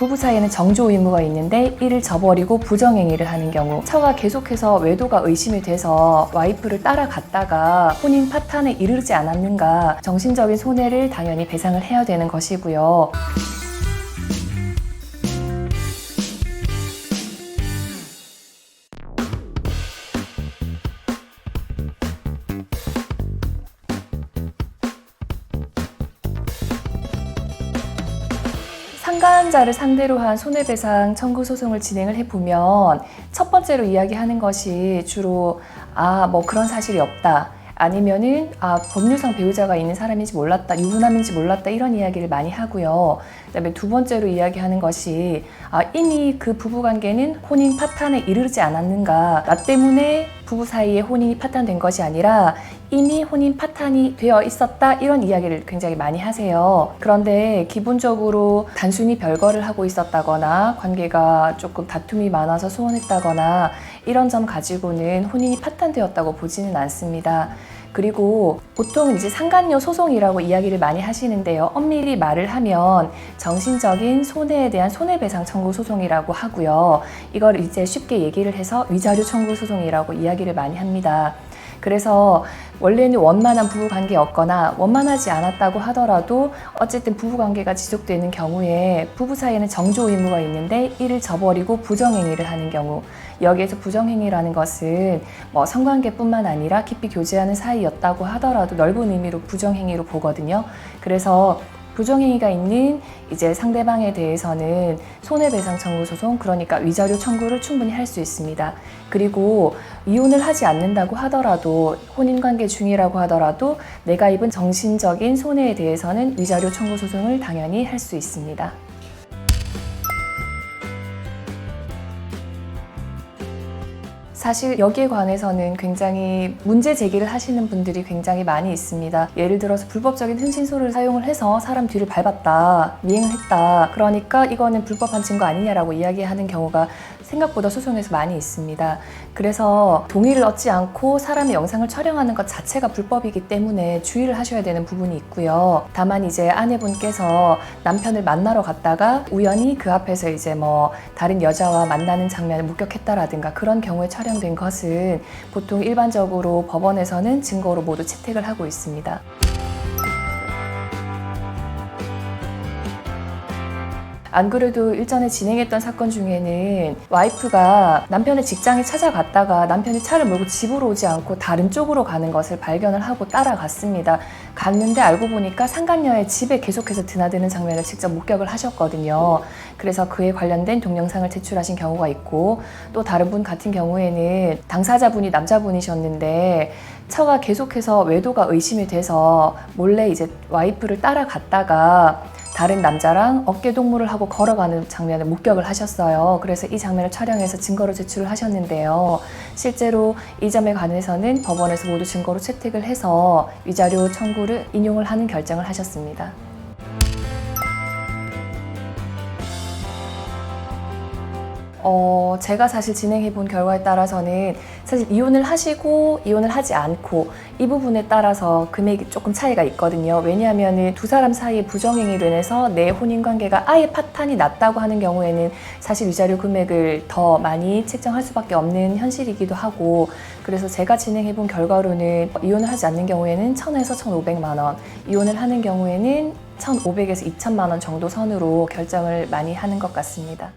부부 사이에는 정조 의무가 있는데 이를 저버리고 부정행위를 하는 경우, 처가 계속해서 외도가 의심이 돼서 와이프를 따라갔다가 혼인 파탄에 이르지 않았는가, 정신적인 손해를 당연히 배상을 해야 되는 것이고요. 상간자를 상대로 한 손해배상 청구 소송을 진행을 해보면 첫 번째로 이야기하는 것이 주로 뭐 그런 사실이 없다, 아니면은 법률상 배우자가 있는 사람인지 몰랐다, 유부남인지 몰랐다, 이런 이야기를 많이 하고요. 그다음에 두 번째로 이야기하는 것이 이미 그 부부관계는 혼인 파탄에 이르지 않았는가, 나 때문에 부부 사이에 혼인이 파탄된 것이 아니라 이미 혼인 파탄이 되어 있었다, 이런 이야기를 굉장히 많이 하세요. 그런데 기본적으로 단순히 별거를 하고 있었다거나 관계가 조금 다툼이 많아서 소원했다거나 이런 점 가지고는 혼인이 파탄되었다고 보지는 않습니다. 그리고 보통은 이제 상간녀 소송이라고 이야기를 많이 하시는데요. 엄밀히 말을 하면 정신적인 손해에 대한 손해배상 청구 소송이라고 하고요. 이걸 이제 쉽게 얘기를 해서 위자료 청구 소송이라고 이야기를 많이 합니다. 그래서 원래는 원만한 부부관계였거나 원만하지 않았다고 하더라도 어쨌든 부부관계가 지속되는 경우에 부부 사이에는 정조 의무가 있는데 이를 저버리고 부정행위를 하는 경우, 여기에서 부정행위라는 것은 성관계뿐만 아니라 깊이 교제하는 사이였다고 하더라도 넓은 의미로 부정행위로 보거든요. 그래서 부정행위가 있는 이제 상대방에 대해서는 손해배상 청구 소송, 그러니까 위자료 청구를 충분히 할 수 있습니다. 그리고 이혼을 하지 않는다고 하더라도, 혼인관계 중이라고 하더라도 내가 입은 정신적인 손해에 대해서는 위자료 청구 소송을 당연히 할 수 있습니다. 사실 여기에 관해서는 굉장히 문제 제기를 하시는 분들이 굉장히 많이 있습니다. 예를 들어서 불법적인 흥신소를 사용을 해서 사람 뒤를 밟았다, 미행을 했다, 그러니까 이거는 불법한 증거 아니냐라고 이야기하는 경우가 생각보다 소송에서 많이 있습니다. 그래서 동의를 얻지 않고 사람의 영상을 촬영하는 것 자체가 불법이기 때문에 주의를 하셔야 되는 부분이 있고요. 다만 이제 아내분께서 남편을 만나러 갔다가 우연히 그 앞에서 이제 다른 여자와 만나는 장면을 목격했다라든가 그런 경우에 촬영된 것은 보통 일반적으로 법원에서는 증거로 모두 채택을 하고 있습니다. 안 그래도 일전에 진행했던 사건 중에는 와이프가 남편의 직장에 찾아갔다가 남편이 차를 몰고 집으로 오지 않고 다른 쪽으로 가는 것을 발견을 하고 따라갔습니다. 갔는데 알고 보니까 상간녀의 집에 계속해서 드나드는 장면을 직접 목격을 하셨거든요. 그래서 그에 관련된 동영상을 제출하신 경우가 있고, 또 다른 분 같은 경우에는 당사자분이 남자분이셨는데 처가 계속해서 외도가 의심이 돼서 몰래 이제 와이프를 따라갔다가 다른 남자랑 어깨 동무를 하고 걸어가는 장면을 목격을 하셨어요. 그래서 이 장면을 촬영해서 증거로 제출을 하셨는데요. 실제로 이 점에 관해서는 법원에서 모두 증거로 채택을 해서 위자료 청구를 인용을 하는 결정을 하셨습니다. 제가 사실 진행해 본 결과에 따라서는 사실 이혼을 하시고 이혼을 하지 않고 이 부분에 따라서 금액이 조금 차이가 있거든요. 왜냐하면 두 사람 사이의 부정행위로 인해서 내 혼인관계가 아예 파탄이 났다고 하는 경우에는 사실 위자료 금액을 더 많이 책정할 수밖에 없는 현실이기도 하고, 그래서 제가 진행해 본 결과로는 이혼을 하지 않는 경우에는 1,000에서 1,500만 원, 이혼을 하는 경우에는 1,500에서 2,000만 원 정도 선으로 결정을 많이 하는 것 같습니다.